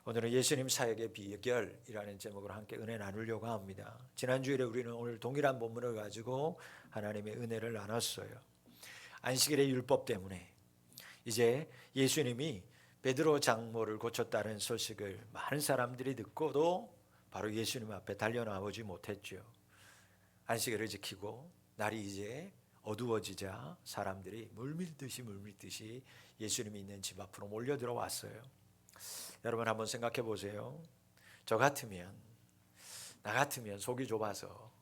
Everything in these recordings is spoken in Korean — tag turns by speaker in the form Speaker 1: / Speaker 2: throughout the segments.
Speaker 1: 오늘은 예수님 사역의 비결이라는 제목으로 함께 은혜 나누려고 합니다. 지난주일에 우리는 오늘 동일한 본문을 가지고 하나님의 은혜를 나눴어요. 안식일의 율법 때문에 이제 예수님이 베드로 장모를 고쳤다는 소식을 많은 사람들이 듣고도 바로 예수님 앞에 달려나오지 못했죠. 안식일을 지키고 날이 이제 어두워지자 사람들이 물밀듯이 예수님이 있는 집 앞으로 몰려 들어왔어요. 여러분 한번 생각해 보세요. 나 같으면 속이 좁아서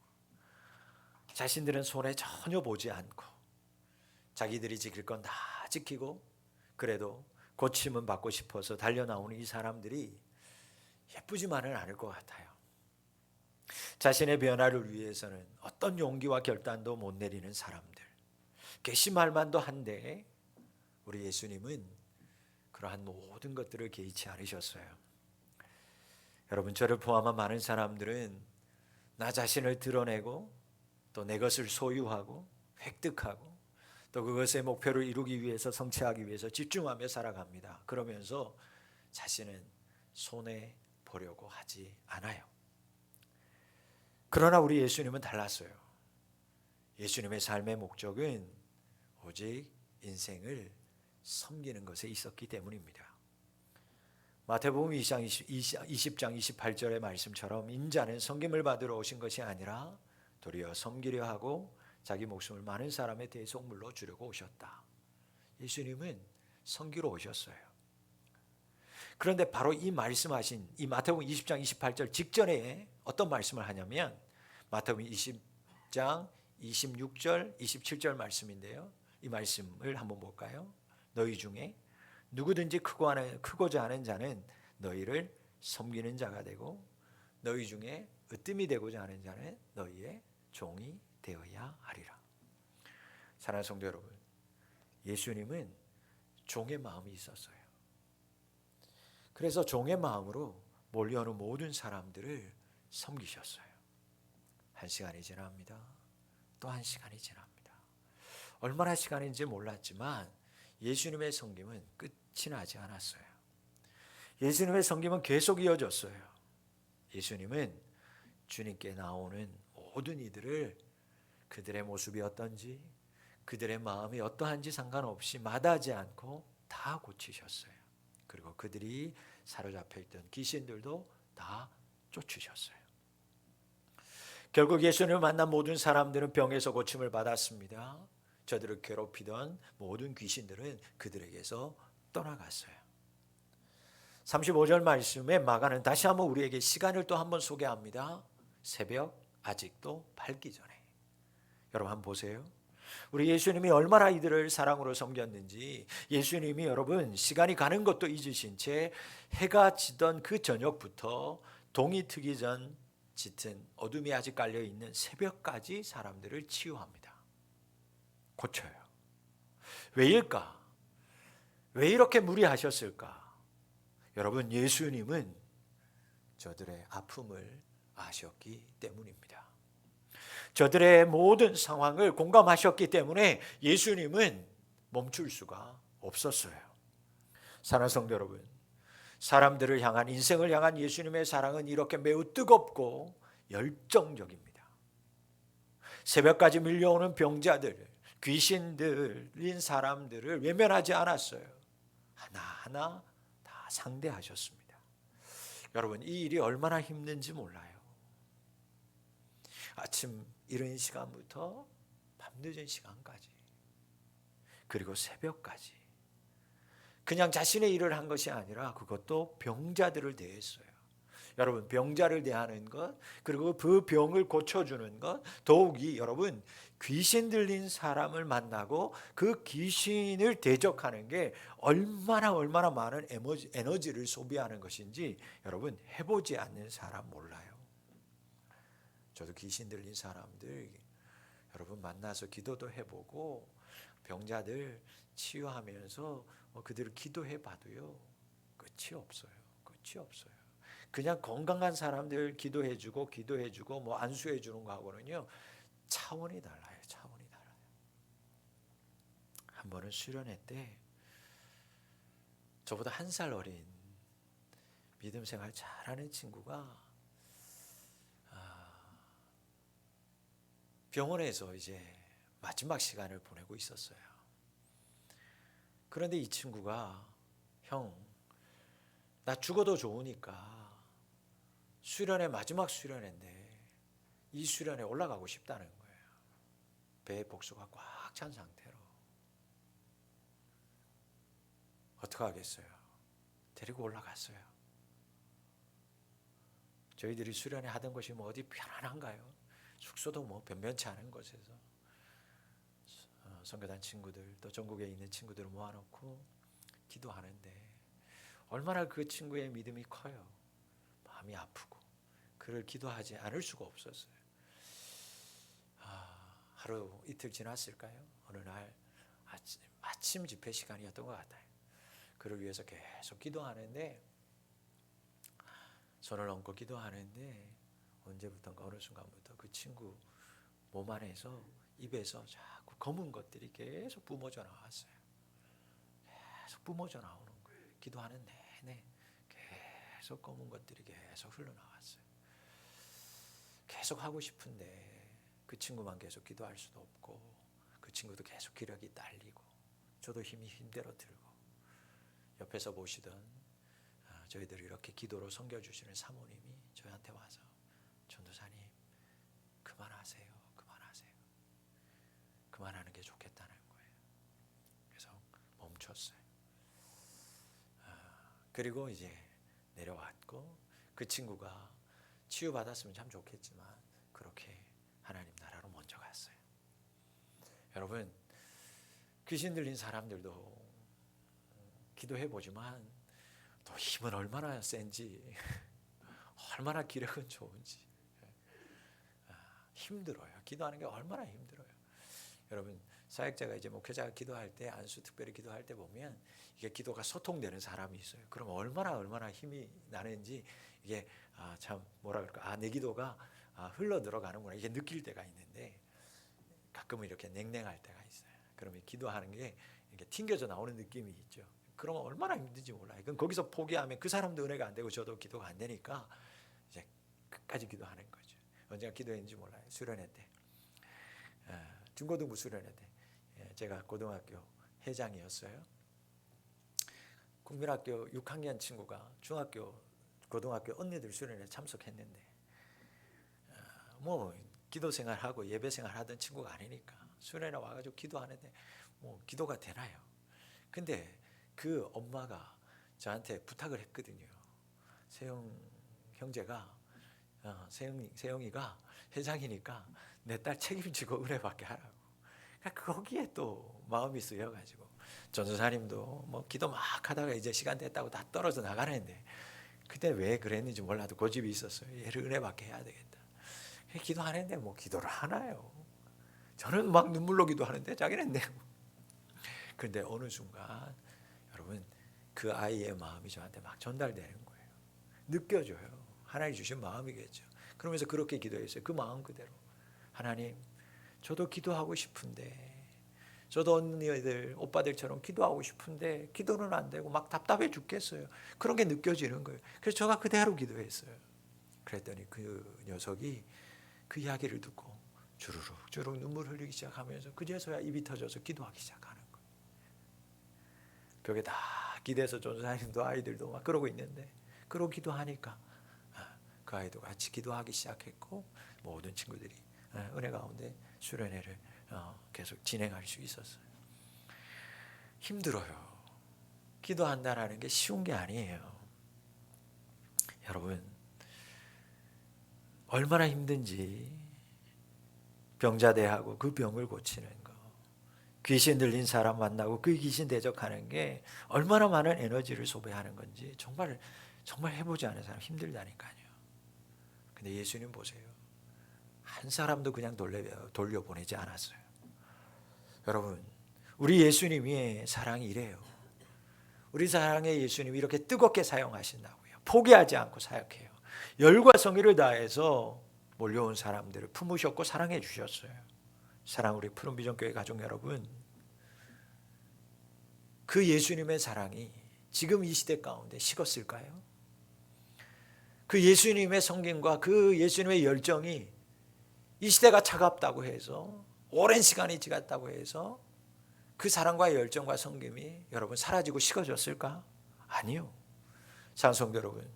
Speaker 1: 자신들은 손에 전혀 보지 않고 자기들이 지킬 건 다 지키고 그래도 고침은 받고 싶어서 달려나오는 이 사람들이 예쁘지만은 않을 것 같아요. 자신의 변화를 위해서는 어떤 용기와 결단도 못 내리는 사람들, 괘씸할만도 한데 우리 예수님은 그러한 모든 것들을 개의치 않으셨어요. 여러분, 저를 포함한 많은 사람들은 나 자신을 드러내고 또 내 것을 소유하고 획득하고 또 그것의 목표를 이루기 위해서 성취하기 위해서 집중하며 살아갑니다. 그러면서 자신은 손해 보려고 하지 않아요. 그러나 우리 예수님은 달랐어요. 예수님의 삶의 목적은 오직 인생을 섬기는 것에 있었기 때문입니다. 마태복음 20장 28절의 말씀처럼 인자는 섬김을 받으러 오신 것이 아니라 도리어 섬기려 하고 자기 목숨을 많은 사람의 대속물로 주려고 오셨다. 예수님은 섬기러 오셨어요. 그런데 바로 이 말씀하신 이 마태복음 20장 28절 직전에 어떤 말씀을 하냐면 마태복음 20장 26절 27절 말씀인데요. 이 말씀을 한번 볼까요? 너희 중에 누구든지 크고자 하는 자는 너희를 섬기는 자가 되고 너희 중에 으뜸이 되고자 하는 자는 너희의 종이 되어야 하리라. 사랑하는 성도 여러분, 예수님은 종의 마음이 있었어요. 그래서 종의 마음으로 몰려오는 모든 사람들을 섬기셨어요. 1시간이 지납니다. 또 1시간이 지납니다. 얼마나 시간인지 몰랐지만 예수님의 섬김은 끝이 나지 않았어요. 예수님의 섬김은 계속 이어졌어요. 예수님은 주님께 나오는 모든 이들을 그들의 모습이 어떤지 그들의 마음이 어떠한지 상관없이 마다하지 않고 다 고치셨어요. 그리고 그들이 사로잡혀 있던 귀신들도 다 쫓으셨어요. 결국 예수님을 만난 모든 사람들은 병에서 고침을 받았습니다. 저들을 괴롭히던 모든 귀신들은 그들에게서 떠나갔어요. 35절 말씀에 마가는 다시 한번 우리에게 시간을 또 한번 소개합니다. 새벽 아직도 밝기 전에. 여러분 한번 보세요. 우리 예수님이 얼마나 이들을 사랑으로 섬겼는지 예수님이 여러분 시간이 가는 것도 잊으신 채 해가 지던 그 저녁부터 동이 트기 전 짙은 어둠이 아직 깔려있는 새벽까지 사람들을 치유합니다. 고쳐요. 왜일까? 왜 이렇게 무리하셨을까? 여러분, 예수님은 저들의 아픔을 아셨기 때문입니다. 저들의 모든 상황을 공감하셨기 때문에 예수님은 멈출 수가 없었어요. 사랑하는 성도 여러분, 사람들을 향한 인생을 향한 예수님의 사랑은 이렇게 매우 뜨겁고 열정적입니다. 새벽까지 밀려오는 병자들, 귀신 들린 사람들을 외면하지 않았어요. 하나하나 다 상대하셨습니다. 여러분, 이 일이 얼마나 힘든지 몰라요. 아침 이른 시간부터 밤늦은 시간까지 그리고 새벽까지 그냥 자신의 일을 한 것이 아니라 그것도 병자들을 대했어요. 여러분, 병자를 대하는 것 그리고 그 병을 고쳐주는 것 더욱이 여러분 귀신 들린 사람을 만나고 그 귀신을 대적하는 게 얼마나 많은 에너지를 소비하는 것인지 여러분 해보지 않는 사람 몰라요. 저도 귀신 들린 사람들 여러분 만나서 기도도 해보고 병자들 치유하면서 그들을 기도해 봐도요 끝이 없어요. 그냥 건강한 사람들 기도해주고 뭐 안수해주는 거하고는요 차원이 달라요. 한 번은 수련회 때 저보다 1살 어린 믿음 생활 잘하는 친구가 병원에서 이제 마지막 시간을 보내고 있었어요. 그런데 이 친구가 형, 나 죽어도 좋으니까 수련회 마지막 수련회인데 이 수련회 올라가고 싶다는 거예요. 배에 복수가 꽉 찬 상태로. 어떻게 하겠어요? 데리고 올라갔어요. 저희들이 수련회 하던 곳이 뭐 어디 편안한가요? 숙소도 뭐 변변치 않은 곳에서 선교단 친구들 또 전국에 있는 친구들을 모아놓고 기도하는데 얼마나 그 친구의 믿음이 커요. 마음이 아프고 그를 기도하지 않을 수가 없었어요. 하루 이틀 지났을까요? 어느 날 아침 집회 시간이었던 것 같아요. 그를 위해서 계속 기도하는데 손을 얹고 기도하는데 언제부턴가 어느 순간부터 그 친구 몸 안에서 입에서 자꾸 검은 것들이 계속 뿜어져 나왔어요. 계속 뿜어져 나오는 거예요. 기도하는 내내 계속 검은 것들이 계속 흘러나왔어요. 계속 하고 싶은데 그 친구만 계속 기도할 수도 없고 그 친구도 계속 기력이 딸리고 저도 힘이 힘대로 들고 옆에서 보시던 저희들을 이렇게 기도로 섬겨주시는 사모님이 저희한테 와서 전도사님 그만하세요. 그만하는 게 좋겠다는 거예요. 그래서 멈췄어요. 그리고 이제 내려왔고 그 친구가 치유받았으면 참 좋겠지만 그렇게 하나님 나라로 먼저 갔어요. 여러분 귀신 들린 사람들도 기도해 보지만 또 힘은 얼마나 센지 얼마나 기력은 좋은지 힘들어요. 기도하는 게 얼마나 힘들어요. 여러분 사역자가 이제 목회자가 기도할 때 안수 특별히 기도할 때 보면 이게 기도가 소통되는 사람이 있어요. 그럼 얼마나 힘이 나는지 이게 참 뭐라 그럴까 내 기도가 흘러 들어가는구나 이게 느낄 때가 있는데 가끔은 이렇게 냉랭할 때가 있어요. 그러면 기도하는 게 이렇게 튕겨져 나오는 느낌이 있죠. 그러면 얼마나 힘든지 몰라요. 그럼 거기서 포기하면 그 사람도 은혜가 안 되고 저도 기도가 안 되니까 이제 끝까지 기도하는 거죠. 언제가 기도했는지 몰라요. 수련회 때 중고등부 수련회 때 제가 고등학교 회장이었어요. 국민학교 6학년 친구가 고등학교 언니들 수련회에 참석했는데 뭐 기도 생활하고 예배 생활하던 친구가 아니니까 수련회 와가지고 기도하는데 뭐 기도가 되나요? 근데 그 엄마가 저한테 부탁을 했거든요. 세영 형제가 세영이가 회장이니까 내 딸 책임지고 은혜받게 하라고. 그러니까 거기에 또 마음이 쓰여가지고 전도사님도 뭐 기도 막 하다가 이제 시간 됐다고 다 떨어져 나가는데 그때 왜 그랬는지 몰라도 고집이 있었어요. 얘를 은혜받게 해야 되겠다. 기도하는데 뭐 기도를 하나요? 저는 막 눈물로 기도하는데 자기는 내고. 그런데 어느 순간 여러분 그 아이의 마음이 저한테 막 전달되는 거예요. 느껴져요. 하나님 주신 마음이겠죠. 그러면서 그렇게 기도했어요. 그 마음 그대로. 하나님 저도 기도하고 싶은데 저도 언니들 오빠들처럼 기도하고 싶은데 기도는 안 되고 막 답답해 죽겠어요. 그런 게 느껴지는 거예요. 그래서 제가 그대로 기도했어요. 그랬더니 그 녀석이 그 이야기를 듣고 주르륵 눈물 흘리기 시작하면서 그제서야 입이 터져서 기도하기 시작하는 거예요. 벽에 다 기대서 전도사님도 아이들도 막 그러고 있는데 그러고 기도하니까 그 아이도 같이 기도하기 시작했고 모든 친구들이 은혜 가운데 수련회를 계속 진행할 수 있었어요. 힘들어요. 기도한다라는 게 쉬운 게 아니에요. 여러분 얼마나 힘든지 병자대하고 그 병을 고치는 거, 귀신 들린 사람 만나고 그 귀신 대적하는 게 얼마나 많은 에너지를 소비하는 건지 정말 해보지 않은 사람 힘들다니까요. 근데 예수님 보세요. 한 사람도 그냥 돌려보내지 않았어요. 여러분 우리 예수님의 사랑이 이래요. 우리 사랑의 예수님이 이렇게 뜨겁게 사용하신다고요. 포기하지 않고 사역해요. 열과 성의를 다해서 몰려온 사람들을 품으셨고 사랑해 주셨어요. 사랑 우리 푸른비전교회 가족 여러분, 그 예수님의 사랑이 지금 이 시대 가운데 식었을까요? 그 예수님의 성김과 그 예수님의 열정이 이 시대가 차갑다고 해서, 오랜 시간이 지났다고 해서 그 사랑과 열정과 성김이 여러분 사라지고 식어졌을까? 아니요. 사랑하는 성도 여러분,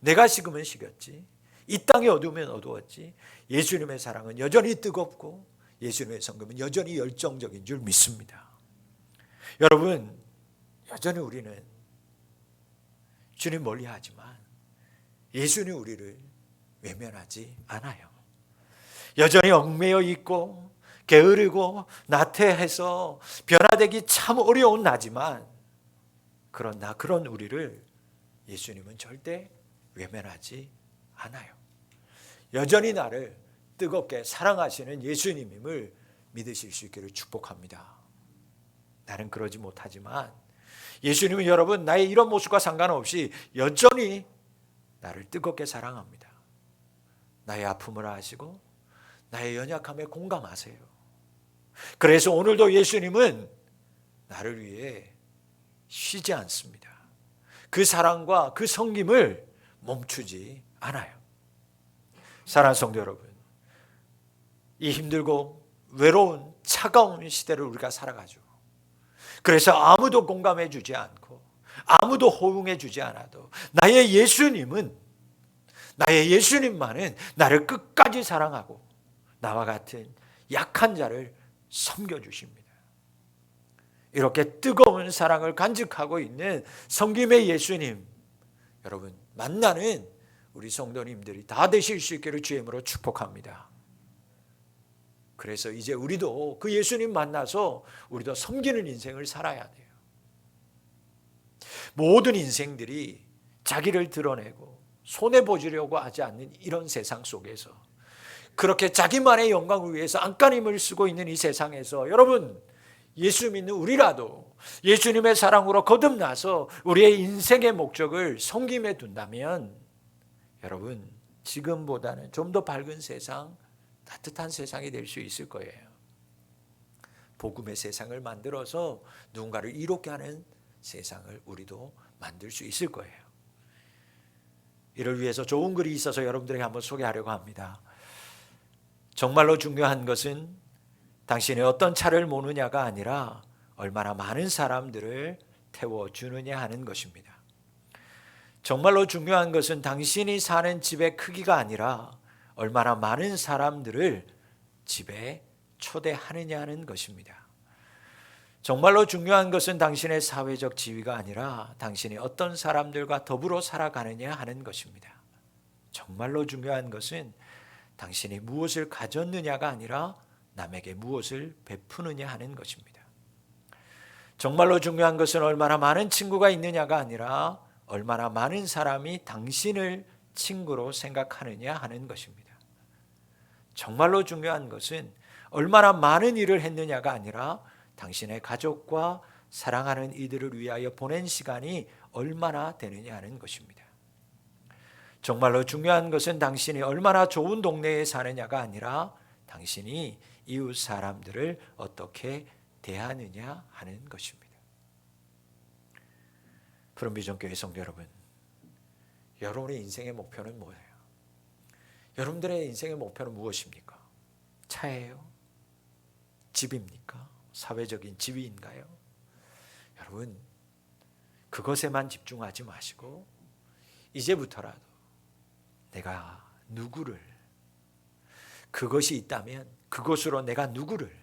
Speaker 1: 내가 식으면 식었지, 이 땅이 어두우면 어두웠지, 예수님의 사랑은 여전히 뜨겁고 예수님의 성김은 여전히 열정적인 줄 믿습니다. 여러분, 여전히 우리는 주님 멀리하지만 예수님 우리를 외면하지 않아요. 여전히 얽매여 있고 게으르고 나태해서 변화되기 참 어려운 나지만, 그런 우리를 예수님은 절대 외면하지 않아요. 여전히 나를 뜨겁게 사랑하시는 예수님임을 믿으실 수 있기를 축복합니다. 나는 그러지 못하지만 예수님은 여러분 나의 이런 모습과 상관없이 여전히 나를 뜨겁게 사랑합니다. 나의 아픔을 아시고 나의 연약함에 공감하세요. 그래서 오늘도 예수님은 나를 위해 쉬지 않습니다. 그 사랑과 그 섬김을 멈추지 않아요. 사랑하는 성도 여러분, 이 힘들고 외로운 차가운 시대를 우리가 살아가죠. 그래서 아무도 공감해 주지 않고 아무도 호응해 주지 않아도 나의 예수님만은 나를 끝까지 사랑하고 나와 같은 약한 자를 섬겨주십니다. 이렇게 뜨거운 사랑을 간직하고 있는 섬김의 예수님, 여러분 만나는 우리 성도님들이 다 되실 수 있기를 주의 이름으로 축복합니다. 그래서 이제 우리도 그 예수님 만나서 우리도 섬기는 인생을 살아야 돼요. 모든 인생들이 자기를 드러내고 손해보시려고 하지 않는 이런 세상 속에서, 그렇게 자기만의 영광을 위해서 안간힘을 쓰고 있는 이 세상에서 여러분, 예수 믿는 우리라도 예수님의 사랑으로 거듭나서 우리의 인생의 목적을 섬김에 둔다면 여러분 지금보다는 좀 더 밝은 세상, 따뜻한 세상이 될 수 있을 거예요. 복음의 세상을 만들어서 누군가를 이롭게 하는 세상을 우리도 만들 수 있을 거예요. 이를 위해서 좋은 글이 있어서 여러분들에게 한번 소개하려고 합니다. 정말로 중요한 것은 당신이 어떤 차를 모느냐가 아니라 얼마나 많은 사람들을 태워주느냐 하는 것입니다. 정말로 중요한 것은 당신이 사는 집의 크기가 아니라 얼마나 많은 사람들을 집에 초대하느냐 하는 것입니다. 정말로 중요한 것은 당신의 사회적 지위가 아니라 당신이 어떤 사람들과 더불어 살아가느냐 하는 것입니다. 정말로 중요한 것은 당신이 무엇을 가졌느냐가 아니라 남에게 무엇을 베푸느냐 하는 것입니다. 정말로 중요한 것은 얼마나 많은 친구가 있느냐가 아니라 얼마나 많은 사람이 당신을 친구로 생각하느냐 하는 것입니다. 정말로 중요한 것은 얼마나 많은 일을 했느냐가 아니라 당신의 가족과 사랑하는 이들을 위하여 보낸 시간이 얼마나 되느냐 하는 것입니다. 정말로 중요한 것은 당신이 얼마나 좋은 동네에 사느냐가 아니라 당신이 이웃 사람들을 어떻게 대하느냐 하는 것입니다. 푸른비전교회 성도 여러분, 여러분의 인생의 목표는 뭐예요? 여러분들의 인생의 목표는 무엇입니까? 차예요? 집입니까? 사회적인 지위인가요? 여러분, 그것에만 집중하지 마시고 이제부터라도 내가 누구를, 그것이 있다면 그것으로 내가 누구를,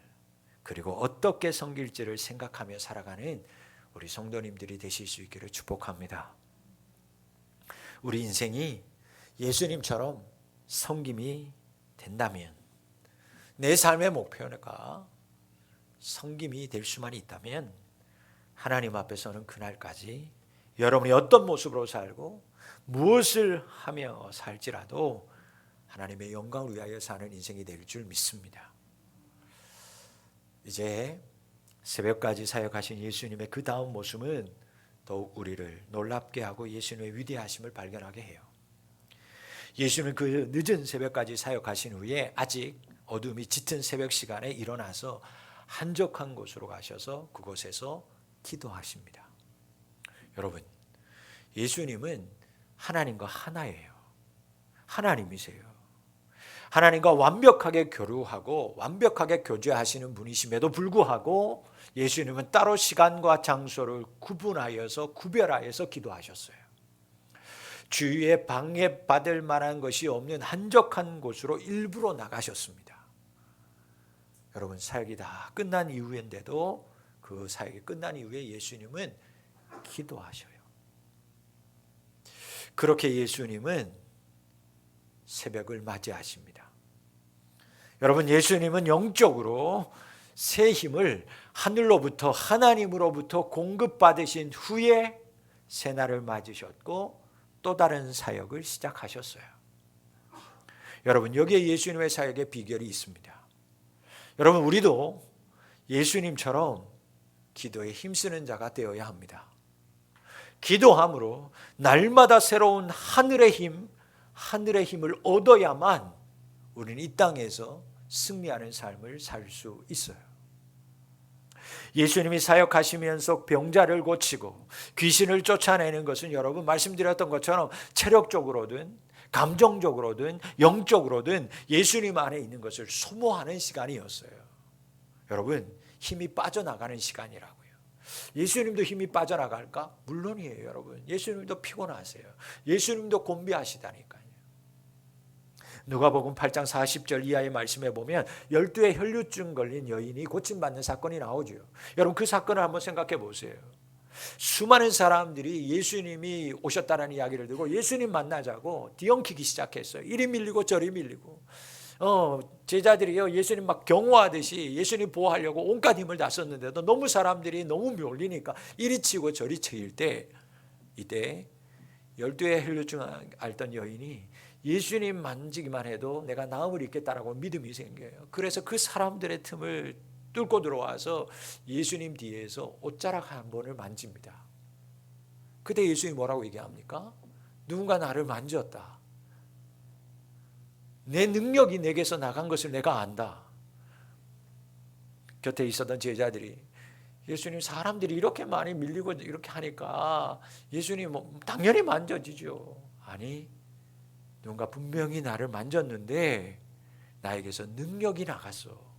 Speaker 1: 그리고 어떻게 섬길지를 생각하며 살아가는 우리 성도님들이 되실 수 있기를 축복합니다. 우리 인생이 예수님처럼 섬김이 된다면, 내 삶의 목표가 섬김이 될 수만 있다면 하나님 앞에서는 그날까지 여러분이 어떤 모습으로 살고 무엇을 하며 살지라도 하나님의 영광을 위하여 사는 인생이 될 줄 믿습니다. 이제 새벽까지 사역하신 예수님의 그 다음 모습은 더욱 우리를 놀랍게 하고 예수님의 위대하심을 발견하게 해요. 예수님은 그 늦은 새벽까지 사역하신 후에 아직 어둠이 짙은 새벽 시간에 일어나서 한적한 곳으로 가셔서 그곳에서 기도하십니다. 여러분, 예수님은 하나님과 하나예요. 하나님이세요. 하나님과 완벽하게 교류하고 완벽하게 교제하시는 분이심에도 불구하고 예수님은 따로 시간과 장소를 구별하여서 기도하셨어요. 주위에 방해받을 만한 것이 없는 한적한 곳으로 일부러 나가셨습니다. 여러분, 사역이 다 끝난 이후인데도 그 사역이 끝난 이후에 예수님은 기도하셔요. 그렇게 예수님은 새벽을 맞이하십니다. 여러분, 예수님은 영적으로 새 힘을 하늘로부터 하나님으로부터 공급받으신 후에 새날을 맞으셨고 또 다른 사역을 시작하셨어요. 여러분, 여기에 예수님의 사역의 비결이 있습니다. 여러분, 우리도 예수님처럼 기도에 힘쓰는 자가 되어야 합니다. 기도함으로 날마다 새로운 하늘의 힘을 얻어야만 우리는 이 땅에서 승리하는 삶을 살 수 있어요. 예수님이 사역하시면서 병자를 고치고 귀신을 쫓아내는 것은 여러분 말씀드렸던 것처럼 체력적으로든 감정적으로든 영적으로든 예수님 안에 있는 것을 소모하는 시간이었어요. 여러분, 힘이 빠져나가는 시간이라고요. 예수님도 힘이 빠져나갈까? 물론이에요, 여러분. 예수님도 피곤하세요. 예수님도 곤비하시다니까요. 누가복음 8장 40절 이하의 말씀에 보면 12의 혈류증 걸린 여인이 고침받는 사건이 나오죠. 여러분, 그 사건을 한번 생각해 보세요. 수많은 사람들이 예수님이 오셨다는 이야기를 듣고 예수님 만나자고 뒤엉키기 시작했어요. 이리 밀리고 저리 밀리고 제자들이요, 예수님 막 경호하듯이 예수님 보호하려고 온갖 힘을 다 썼는데도 너무 사람들이 너무 몰리니까 이리 치고 저리 치일 때, 이때 12의 혈류증 앓던 여인이 예수님 만지기만 해도 내가 나음을 입겠다라고 믿음이 생겨요. 그래서 그 사람들의 틈을 뚫고 들어와서 예수님 뒤에서 옷자락 한 번을 만집니다. 그때 예수님이 뭐라고 얘기합니까? 누군가 나를 만졌다. 내 능력이 내게서 나간 것을 내가 안다. 곁에 있었던 제자들이 예수님, 사람들이 이렇게 많이 밀리고 이렇게 하니까 예수님 당연히 만져지죠. 아니, 누군가 분명히 나를 만졌는데 나에게서 능력이 나갔어.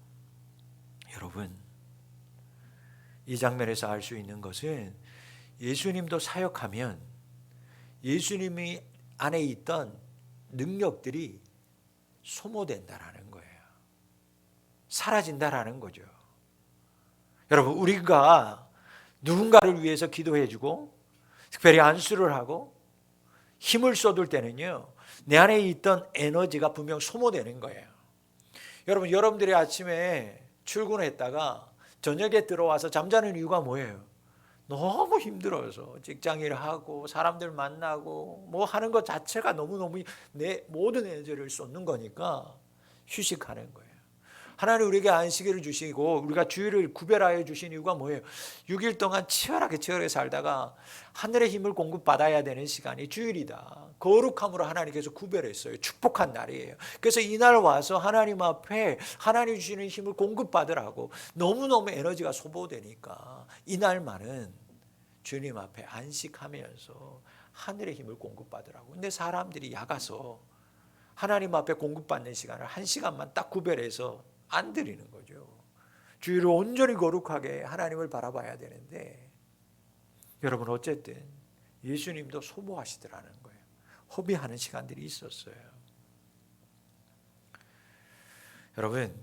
Speaker 1: 여러분, 이 장면에서 알 수 있는 것은 예수님도 사역하면 예수님이 안에 있던 능력들이 소모된다라는 거예요. 사라진다라는 거죠. 여러분, 우리가 누군가를 위해서 기도해주고 특별히 안수를 하고 힘을 쏟을 때는요, 내 안에 있던 에너지가 분명 소모되는 거예요. 여러분, 여러분들이 아침에 출근했다가 저녁에 들어와서 잠자는 이유가 뭐예요? 너무 힘들어서 직장일 하고 사람들 만나고 뭐 하는 것 자체가 너무너무 내 모든 에너지를 쏟는 거니까 휴식하는 거예요. 하나님 우리에게 안식일을 주시고 우리가 주일을 구별하여 주신 이유가 뭐예요? 6일 동안 치열하게 살다가 하늘의 힘을 공급받아야 되는 시간이 주일이다. 거룩함으로 하나님께서 구별했어요. 축복한 날이에요. 그래서 이날 와서 하나님 앞에 하나님 주시는 힘을 공급받으라고 너무너무 에너지가 소모되니까 이날만은 주님 앞에 안식하면서 하늘의 힘을 공급받으라고. 근데 사람들이 야가서 하나님 앞에 공급받는 시간을 1시간만 딱 구별해서 안 드리는 거죠. 주일을 온전히 거룩하게 하나님을 바라봐야 되는데, 여러분 어쨌든 예수님도 소모하시더라는 거예요. 허비하는 시간들이 있었어요. 여러분,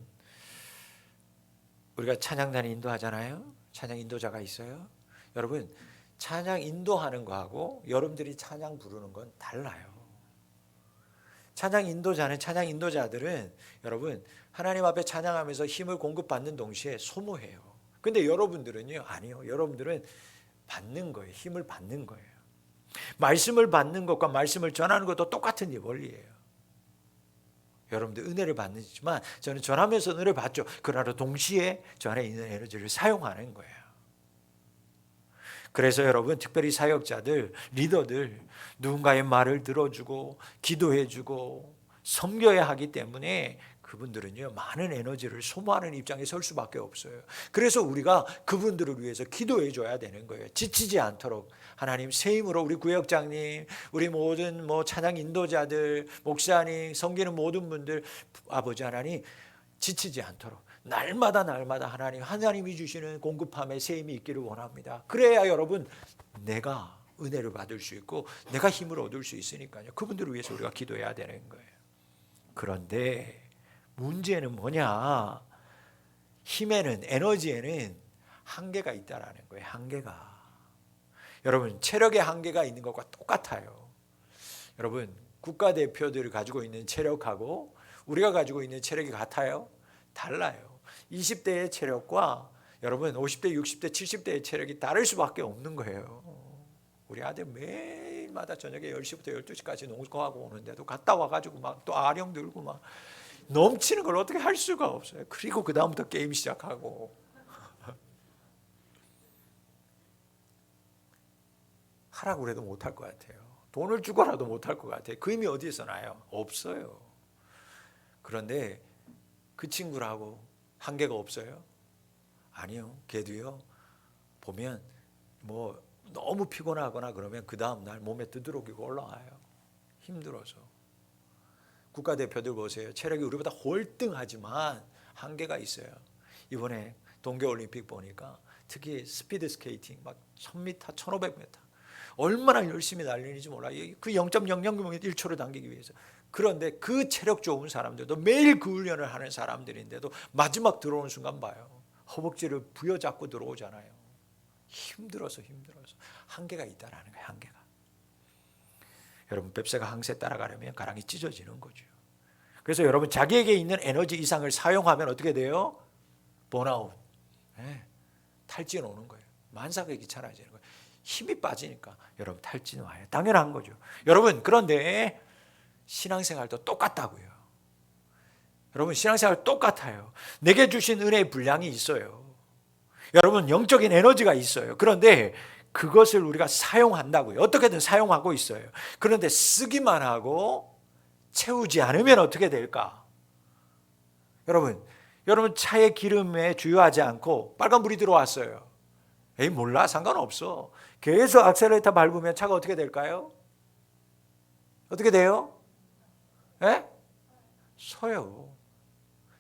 Speaker 1: 우리가 찬양단 인도하잖아요. 찬양 인도자가 있어요. 여러분, 찬양 인도하는 거하고 여러분들이 찬양 부르는 건 달라요. 찬양 인도자들은 여러분 하나님 앞에 찬양하면서 힘을 공급받는 동시에 소모해요. 근데 여러분들은요, 아니요. 여러분들은 받는 거예요. 힘을 받는 거예요. 말씀을 받는 것과 말씀을 전하는 것도 똑같은 원리예요. 여러분들 은혜를 받지만 저는 전하면서 은혜를 받죠. 그러나 동시에 저 안에 있는 에너지를 사용하는 거예요. 그래서 여러분, 특별히 사역자들, 리더들, 누군가의 말을 들어주고 기도해주고 섬겨야 하기 때문에 그 그분들은요, 많은 에너지를 소모하는 입장에 설 수밖에 없어요. 그래서 우리가 그분들을 위해서 기도해 줘야 되는 거예요. 지치지 않도록. 하나님, 새 힘으로 우리 구역장님, 우리 모든 찬양 인도자들, 목사님, 섬기는 모든 분들, 아버지 하나님, 지치지 않도록 날마다 하나님이 주시는 공급함에 새 힘이 있기를 원합니다. 그래야 여러분, 내가 은혜를 받을 수 있고 내가 힘을 얻을 수 있으니까요. 그분들을 위해서 우리가 기도해야 되는 거예요. 그런데 문제는 뭐냐? 힘에는, 에너지에는 한계가 있다라는 거예요. 한계가. 여러분, 체력의 한계가 있는 것과 똑같아요. 여러분, 국가대표들이 가지고 있는 체력하고 우리가 가지고 있는 체력이 같아요? 달라요. 20대의 체력과 여러분 50대, 60대, 70대의 체력이 다를 수밖에 없는 거예요. 우리 아들 매일마다 저녁에 10시부터 12시까지 농구하고 오는데도 갔다 와가지고 막 또 아령 들고 막 넘치는 걸 어떻게 할 수가 없어요. 그리고 그 다음부터 게임 시작하고. 하라고 그래도 못할 것 같아요. 돈을 주고라도 못할 것 같아요. 그 힘이 어디에서 나요? 없어요. 그런데 그 친구라고 한계가 없어요? 아니요. 걔도요, 보면 너무 피곤하거나 그러면 그 다음날 몸에 두드러기고 올라와요. 힘들어서. 국가대표들 보세요. 체력이 우리보다 월등하지만 한계가 있어요. 이번에 동계올림픽 보니까 특히 스피드 스케이팅 막 1000m, 1500m 얼마나 열심히 달리는지 몰라요. 그 0.001초를 당기기 위해서. 그런데 그 체력 좋은 사람들도 매일 그 훈련을 하는 사람들인데도 마지막 들어오는 순간 봐요. 허벅지를 부여잡고 들어오잖아요. 힘들어서 한계가 있다라는 거예요. 한계가. 여러분, 뱁새가 항새 따라가려면 가랑이 찢어지는 거죠. 그래서 여러분, 자기에게 있는 에너지 이상을 사용하면 어떻게 돼요? 번아웃, 탈진 오는 거예요. 만삭이 귀찮아지는 거예요. 힘이 빠지니까 여러분 탈진 와요. 당연한 거죠. 여러분, 그런데 신앙생활도 똑같다고요. 여러분, 신앙생활 똑같아요. 내게 주신 은혜의 분량이 있어요. 여러분, 영적인 에너지가 있어요. 그런데 그것을 우리가 사용한다고요. 어떻게든 사용하고 있어요. 그런데 쓰기만 하고 채우지 않으면 어떻게 될까? 여러분 차에 기름에 주유하지 않고 빨간불이 들어왔어요. 에이, 몰라, 상관없어. 계속 악셀레이터 밟으면 차가 어떻게 될까요? 어떻게 돼요? 서요.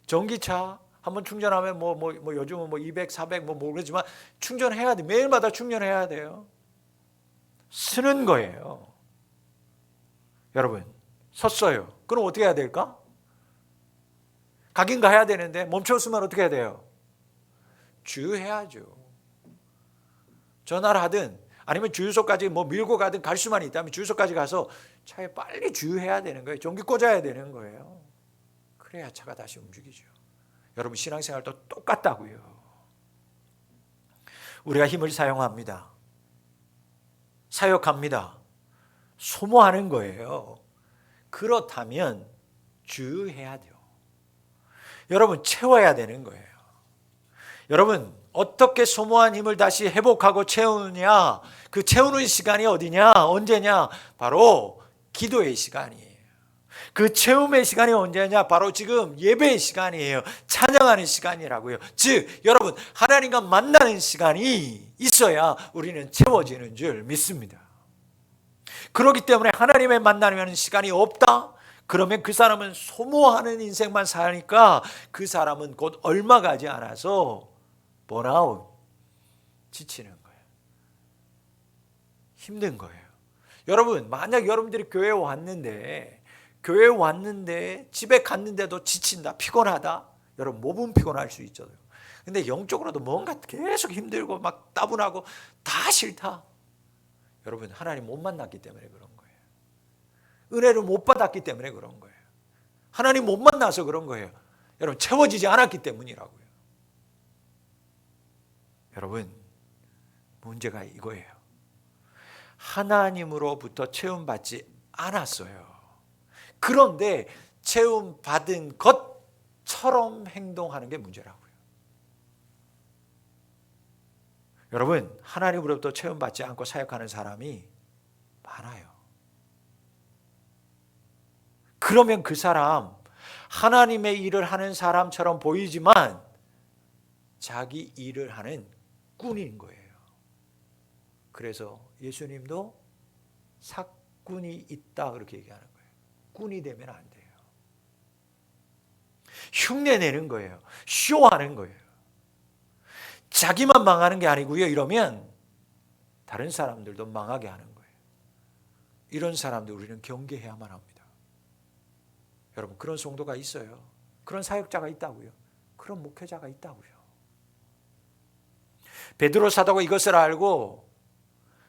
Speaker 1: 전기차 한번 충전하면 요즘은 200, 400 모르지만 충전해야 돼. 매일마다 충전해야 돼요. 쓰는 거예요. 여러분, 섰어요. 그럼 어떻게 해야 될까? 가긴 가야 되는데 멈췄으면 어떻게 해야 돼요? 주유해야죠. 전화를 하든 아니면 주유소까지 밀고 가든 갈 수만 있다면 주유소까지 가서 차에 빨리 주유해야 되는 거예요. 전기 꽂아야 되는 거예요. 그래야 차가 다시 움직이죠. 여러분, 신앙생활도 똑같다고요. 우리가 힘을 사용합니다. 사역합니다. 소모하는 거예요. 그렇다면 주유해야 돼요. 여러분, 채워야 되는 거예요. 여러분, 어떻게 소모한 힘을 다시 회복하고 채우느냐? 그 채우는 시간이 어디냐? 언제냐? 바로 기도의 시간이에요. 그 채움의 시간이 언제냐? 바로 지금 예배의 시간이에요. 찬양하는 시간이라고요. 즉, 여러분, 하나님과 만나는 시간이 있어야 우리는 채워지는 줄 믿습니다. 그렇기 때문에 하나님의 만나는 시간이 없다? 그러면 그 사람은 소모하는 인생만 사니까 그 사람은 곧 얼마 가지 않아서 번아웃, 지치는 거예요. 힘든 거예요. 여러분, 만약 여러분들이 교회에 왔는데 집에 갔는데도 지친다, 피곤하다. 여러분, 몸은 피곤할 수 있죠. 근데 영적으로도 뭔가 계속 힘들고 막 따분하고 다 싫다. 여러분, 하나님 못 만났기 때문에 그런 거예요. 은혜를 못 받았기 때문에 그런 거예요. 하나님 못 만나서 그런 거예요. 여러분, 채워지지 않았기 때문이라고요. 여러분, 문제가 이거예요. 하나님으로부터 채움받지 않았어요. 그런데 채움받은 것처럼 행동하는 게 문제라고요. 여러분, 하나님으로부터 채움받지 않고 사역하는 사람이 많아요. 그러면 그 사람 하나님의 일을 하는 사람처럼 보이지만 자기 일을 하는 꾼인 거예요. 그래서 예수님도 사꾼이 있다 그렇게 얘기하는 거예요. 꾼이 되면 안 돼요. 흉내내는 거예요. 쇼하는 거예요. 자기만 망하는 게 아니고요. 이러면 다른 사람들도 망하게 하는 거예요. 이런 사람들 우리는 경계해야만 합니다. 여러분, 그런 성도가 있어요. 그런 사역자가 있다고요. 그런 목회자가 있다고요. 베드로 사도가 이것을 알고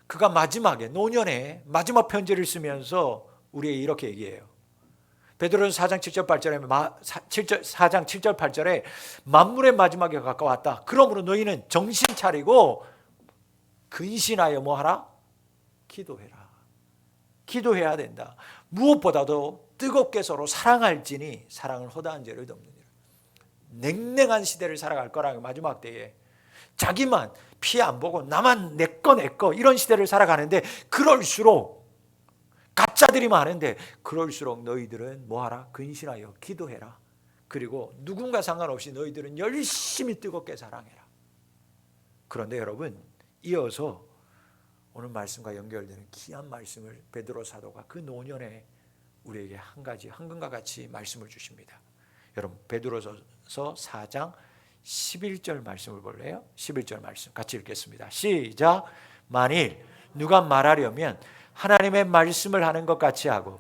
Speaker 1: 그가 마지막에 노년에 마지막 편지를 쓰면서 우리에게 이렇게 얘기해요. 베드로는 4장 7절 8절에 만물의 마지막에 가까웠다. 그러므로 너희는 정신 차리고 근신하여 뭐하라? 기도해라. 기도해야 된다. 무엇보다도 뜨겁게 서로 사랑할지니 사랑을 허다한 죄를 덮느니라. 냉랭한 시대를 살아갈 거라고 마지막 때에 자기만 피해 안 보고 나만 내 거 이런 시대를 살아가는데 그럴수록 가짜들이 많은데 그럴수록 너희들은 뭐하라? 근신하여 기도해라. 그리고 누군가 상관없이 너희들은 열심히 뜨겁게 사랑해라. 그런데 여러분, 이어서 오늘 말씀과 연결되는 귀한 말씀을 베드로 사도가 그 노년에 우리에게 한금과 같이 말씀을 주십니다. 여러분, 베드로서 4장 11절 말씀을 볼래요? 11절 말씀 같이 읽겠습니다. 시작. 만일 누가 말하려면 하나님의 말씀을 하는 것 같이 하고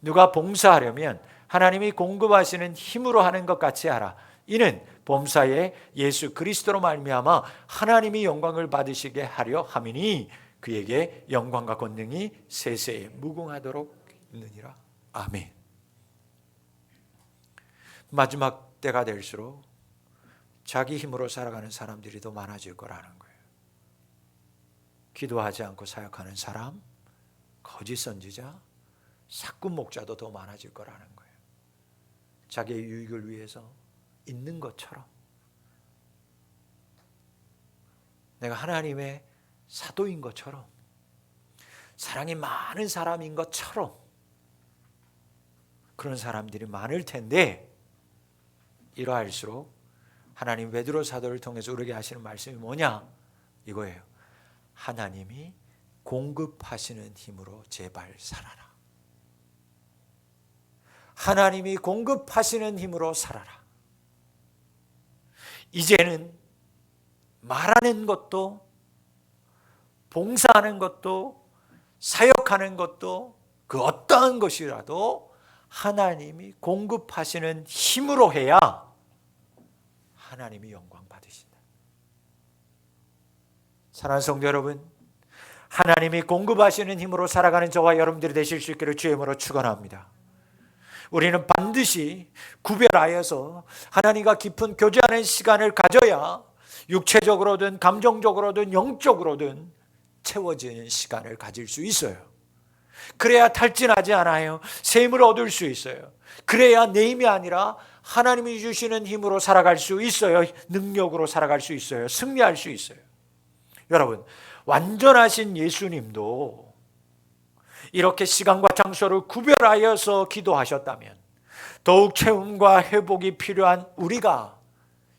Speaker 1: 누가 봉사하려면 하나님이 공급하시는 힘으로 하는 것 같이 하라. 이는 범사에 예수 그리스도로 말미암아 하나님이 영광을 받으시게 하려 함이니 그에게 영광과 권능이 세세에 무궁하도록 있느니라. 아멘. 마지막 때가 될수록 자기 힘으로 살아가는 사람들이 더 많아질 거라는 거예요. 기도하지 않고 사역하는 사람, 거짓 선지자, 사꾼 목자도 더 많아질 거라는 거예요. 자기의 유익을 위해서 있는 것처럼 내가 하나님의 사도인 것처럼 사랑이 많은 사람인 것처럼 그런 사람들이 많을 텐데 이러할수록 하나님 베드로 사도를 통해서 우리에게 하시는 말씀이 뭐냐? 이거예요. 하나님이 공급하시는 힘으로 제발 살아라. 하나님이 공급하시는 힘으로 살아라. 이제는 말하는 것도 봉사하는 것도 사역하는 것도 그 어떠한 것이라도 하나님이 공급하시는 힘으로 해야 하나님이 영광 받으신다. 사랑하는 성도 여러분, 하나님이 공급하시는 힘으로 살아가는 저와 여러분들이 되실 수 있기를 주의 이름으로 축원합니다. 우리는 반드시 구별하여서 하나님과 깊은 교제하는 시간을 가져야 육체적으로든 감정적으로든 영적으로든 채워지는 시간을 가질 수 있어요. 그래야 탈진하지 않아요. 새 힘을 얻을 수 있어요. 그래야 내 힘이 아니라 하나님이 주시는 힘으로 살아갈 수 있어요. 능력으로 살아갈 수 있어요. 승리할 수 있어요. 여러분, 완전하신 예수님도 이렇게 시간과 장소를 구별하여서 기도하셨다면 더욱 채움과 회복이 필요한 우리가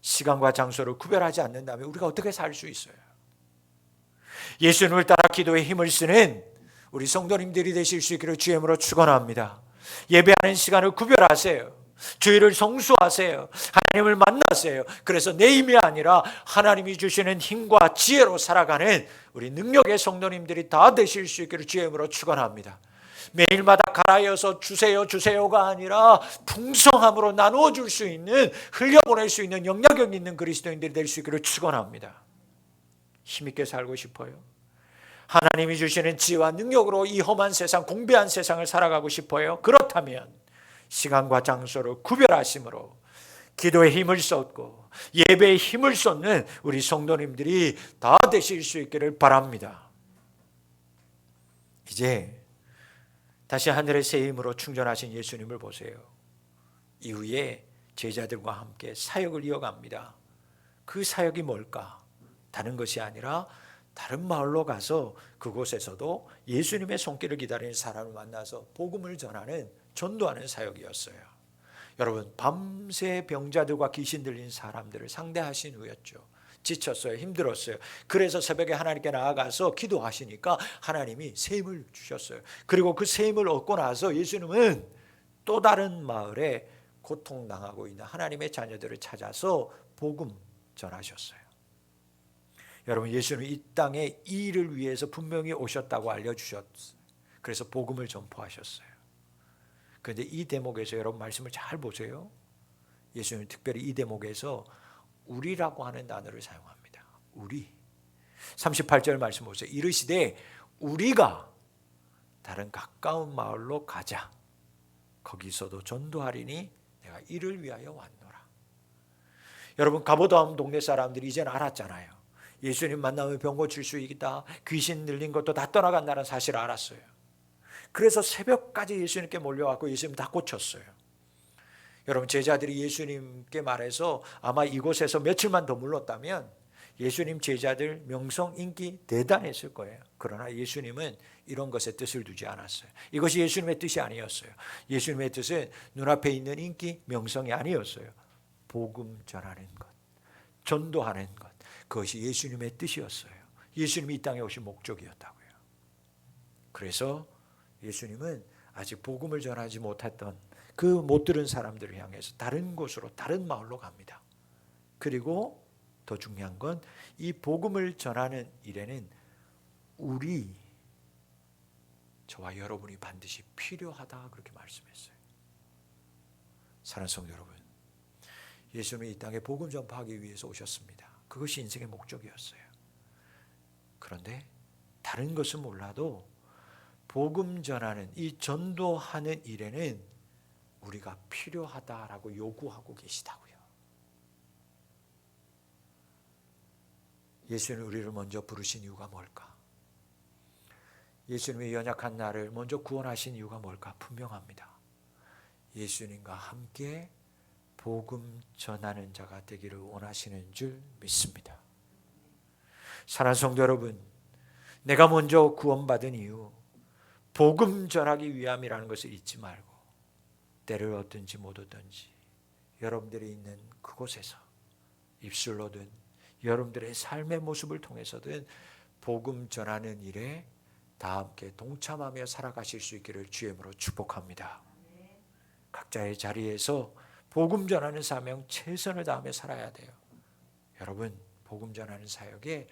Speaker 1: 시간과 장소를 구별하지 않는다면 우리가 어떻게 살 수 있어요? 예수님을 따라 기도에 힘을 쓰는 우리 성도님들이 되실 수 있기를 주의 이름으로 축원합니다. 예배하는 시간을 구별하세요. 주일을 성수하세요. 하나님을 만나세요. 그래서 내 힘이 아니라 하나님이 주시는 힘과 지혜로 살아가는 우리 능력의 성도님들이 다 되실 수 있기를 주의 이름으로 축원합니다. 매일마다 갈아여서 주세요가 아니라 풍성함으로 나누어 줄 수 있는, 흘려보낼 수 있는 영향력 있는 그리스도인들이 될 수 있기를 축원합니다. 힘있게 살고 싶어요? 하나님이 주시는 지혜와 능력으로 이 험한 세상, 공배한 세상을 살아가고 싶어요? 그렇다면 시간과 장소를 구별하심으로 기도에 힘을 쏟고 예배에 힘을 쏟는 우리 성도님들이 다 되실 수 있기를 바랍니다. 이제 다시 하늘의 새 힘으로 충전하신 예수님을 보세요. 이후에 제자들과 함께 사역을 이어갑니다. 그 사역이 뭘까? 다른 것이 아니라 다른 마을로 가서 그곳에서도 예수님의 손길을 기다리는 사람을 만나서 복음을 전하는, 전도하는 사역이었어요. 여러분, 밤새 병자들과 귀신 들린 사람들을 상대하신 후였죠. 지쳤어요. 힘들었어요. 그래서 새벽에 하나님께 나아가서 기도하시니까 하나님이 새 힘을 주셨어요. 그리고 그 새 힘을 얻고 나서 예수님은 또 다른 마을에 고통당하고 있는 하나님의 자녀들을 찾아서 복음 전하셨어요. 여러분, 예수님은 이 땅에 이 일을 위해서 분명히 오셨다고 알려주셨어요. 그래서 복음을 전포하셨어요. 그런데 이 대목에서 여러분 말씀을 잘 보세요. 예수님은 특별히 이 대목에서 우리라고 하는 단어를 사용합니다. 우리. 38절 말씀 보세요. 이르시되 우리가 다른 가까운 마을로 가자. 거기서도 전도하리니 내가 이를 위하여 왔노라. 여러분, 가보다음 동네 사람들이 이제는 알았잖아요. 예수님 만나면 병 고칠 수 있다. 귀신 들린 것도 다 떠나간다는 사실을 알았어요. 그래서 새벽까지 예수님께 몰려왔고 예수님 다 고쳤어요. 여러분, 제자들이 예수님께 말해서 아마 이곳에서 며칠만 더 물렀다면 예수님 제자들 명성, 인기 대단했을 거예요. 그러나 예수님은 이런 것에 뜻을 두지 않았어요. 이것이 예수님의 뜻이 아니었어요. 예수님의 뜻은 눈앞에 있는 인기, 명성이 아니었어요. 복음 전하는 것, 전도하는 것, 그것이 예수님의 뜻이었어요. 예수님이 이 땅에 오신 목적이었다고요. 그래서 예수님은 아직 복음을 전하지 못했던 그 못 들은 사람들을 향해서 다른 곳으로, 다른 마을로 갑니다. 그리고 더 중요한 건 이 복음을 전하는 일에는 우리, 저와 여러분이 반드시 필요하다, 그렇게 말씀했어요. 사랑하는 성도 여러분, 예수님이 이 땅에 복음 전파하기 위해서 오셨습니다. 그것이 인생의 목적이었어요. 그런데 다른 것은 몰라도 복음 전하는, 이 전도하는 일에는 우리가 필요하다라고 요구하고 계시다고요. 예수님이 우리를 먼저 부르신 이유가 뭘까? 예수님의 연약한 나를 먼저 구원하신 이유가 뭘까? 분명합니다. 예수님과 함께 복음 전하는 자가 되기를 원하시는 줄 믿습니다. 사랑하는 성도 여러분, 내가 먼저 구원받은 이유, 복음 전하기 위함이라는 것을 잊지 말고 때를 얻든지 못 얻든지 여러분들이 있는 그곳에서 입술로든 여러분들의 삶의 모습을 통해서든 복음 전하는 일에 다 함께 동참하며 살아가실 수 있기를 주의 이름으로 축복합니다. 각자의 자리에서 복음 전하는 사명 최선을 다하며 살아야 돼요. 여러분, 복음 전하는 사역에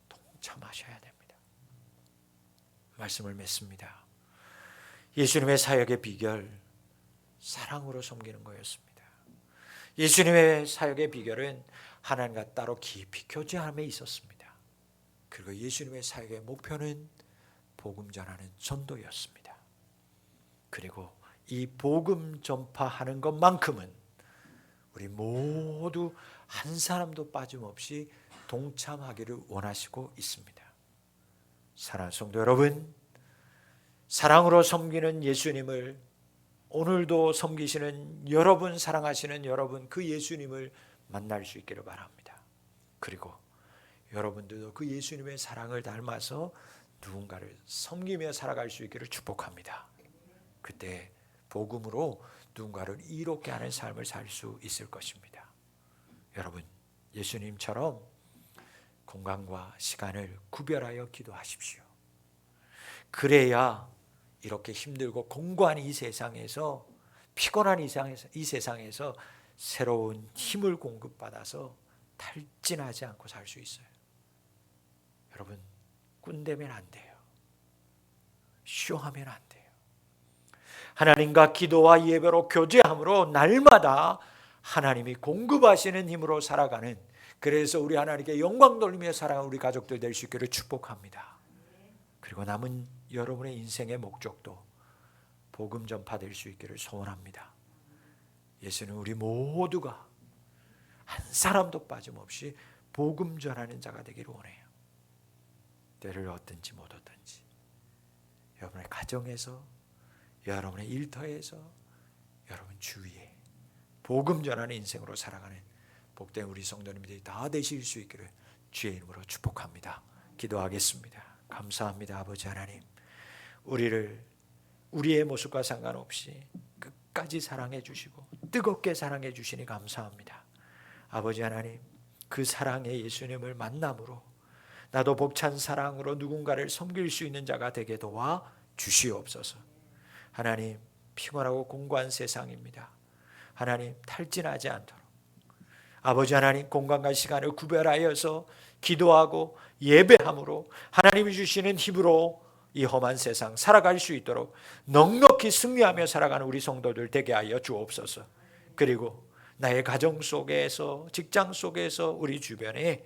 Speaker 1: 동참하셔야 됩니다. 말씀을 맺습니다. 예수님의 사역의 비결, 사랑으로 섬기는 거였습니다. 예수님의 사역의 비결은 하나님과 따로 깊이 교제함에 있었습니다. 그리고 예수님의 사역의 목표는 복음 전하는 전도였습니다. 그리고 이 복음 전파하는 것만큼은 우리 모두 한 사람도 빠짐없이 동참하기를 원하시고 있습니다. 사랑하는 성도 여러분, 사랑으로 섬기는 예수님을, 오늘도 섬기시는 여러분, 사랑하시는 여러분, 그 예수님을 만날 수 있기를 바랍니다. 그리고 여러분들도 그 예수님의 사랑을 닮아서 누군가를 섬기며 살아갈 수 있기를 축복합니다. 그때 복음으로 누군가를 이롭게 하는 삶을 살 수 있을 것입니다. 여러분, 예수님처럼 공간과 시간을 구별하여 기도하십시오. 그래야 이렇게 힘들고 공고한 이 세상에서, 피곤한 이 세상에서 새로운 힘을 공급받아서 탈진하지 않고 살 수 있어요. 여러분, 꾼되면 안 돼요. 쇼하면 안 돼요. 하나님과 기도와 예배로 교제함으로 날마다 하나님이 공급하시는 힘으로 살아가는, 그래서 우리 하나님께 영광 돌리며 살아가는 우리 가족들 될 수 있기를 축복합니다. 그리고 남은 여러분의 인생의 목적도 복음 전파될 수 있기를 소원합니다. 예수는 우리 모두가 한 사람도 빠짐없이 복음 전하는 자가 되기를 원해요. 때를 얻든지 못 얻든지, 여러분의 가정에서, 여러분의 일터에서, 여러분 주위에 복음 전하는 인생으로 살아가는 복된 우리 성도님들이 다 되실 수 있기를 주의 이름으로 축복합니다. 기도하겠습니다. 감사합니다. 아버지 하나님, 우리를 우리의 모습과 상관없이 끝까지 사랑해 주시고 뜨겁게 사랑해 주시니 감사합니다. 아버지 하나님, 그 사랑의 예수님을 만남으로 나도 벅찬 사랑으로 누군가를 섬길 수 있는 자가 되게 도와 주시옵소서. 하나님, 피곤하고 공고한 세상입니다. 하나님, 탈진하지 않도록 아버지 하나님, 공간과 시간을 구별하여서 기도하고 예배함으로 하나님이 주시는 힘으로 이 험한 세상 살아갈 수 있도록 넉넉히 승리하며 살아가는 우리 성도들 되게 하여 주옵소서. 그리고 나의 가정 속에서, 직장 속에서, 우리 주변에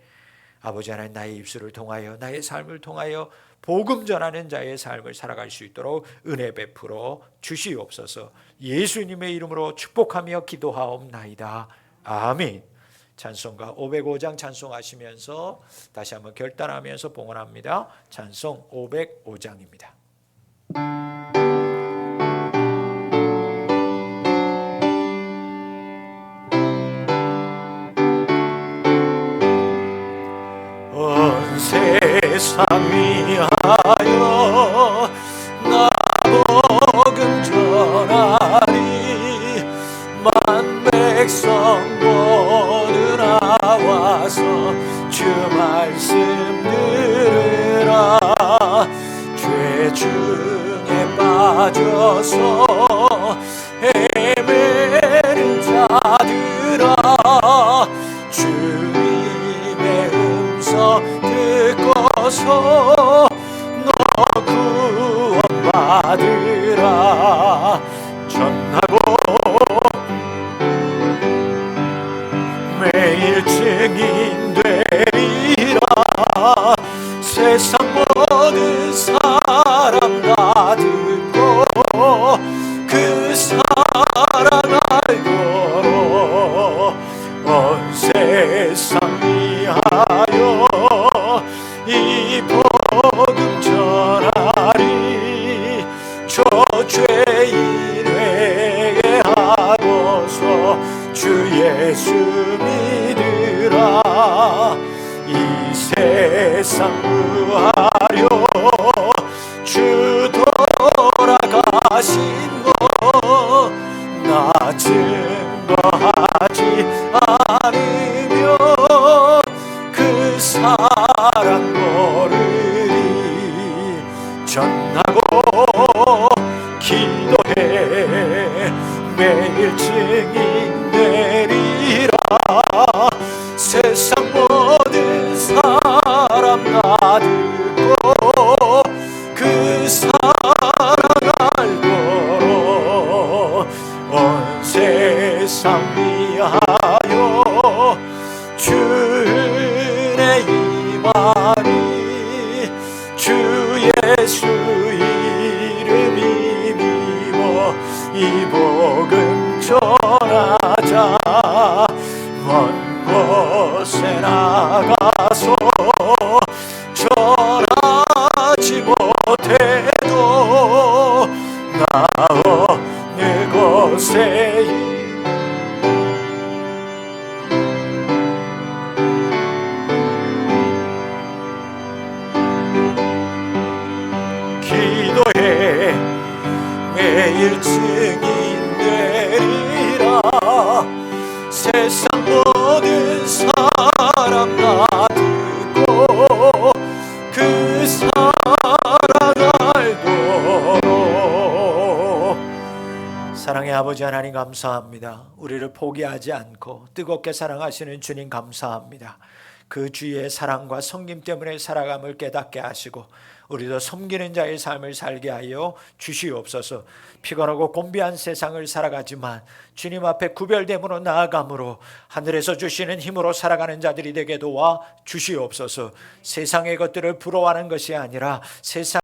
Speaker 1: 아버지 하나님, 나의 입술을 통하여, 나의 삶을 통하여 복음 전하는 자의 삶을 살아갈 수 있도록 은혜 베풀어 주시옵소서. 예수님의 이름으로 축복하며 기도하옵나이다. 아멘. 찬송가 505장 찬송하시면서 다시 한번 결단하면서 봉헌합니다. 찬송 505장입니다. 온 세상 위하여 나 복음 전하리. 만 백성 모두 나와서 주 말씀 들으라. 죄 중에 빠져서 헤매는 자들아, 주님의 음성 듣고서 너 구원받으라. 전하고 매일 증인 되리라. 세상 모든 사람 다 듣고 그 사랑 알고로 온 세상 위하여 이 복음 전하리. 저 죄인 회개하고서 주 예수 믿으라. 이 세상 구하려 주 돌아가신 거 나 증거하지 않으면 그 사랑 모르리. 전하고 기도해 매일 증인 되리라. 세상 모든 사람 다 듣고 그 사랑 알고 온 세상 위하여 주 은혜 임하니. 주 예수 이름 힘입어 이 복음 전하자. 먼 곳에 나가서 전하지 못해도 나 어느 곳에 기도해 매일 증인 되리라. 세상 모든 사람 다 듣고 그 사랑 알도록. 사랑의 아버지 하나님 감사합니다. 우리를 포기하지 않고 뜨겁게 사랑하시는 주님 감사합니다. 그 주의 사랑과 섬김 때문에 살아감을 깨닫게 하시고 우리도 섬기는 자의 삶을 살게 하여 주시옵소서. 피곤하고 곤비한 세상을 살아가지만 주님 앞에 구별됨으로 나아감으로 하늘에서 주시는 힘으로 살아가는 자들이 되게 도와 주시옵소서. 세상의 것들을 부러워하는 것이 아니라 세상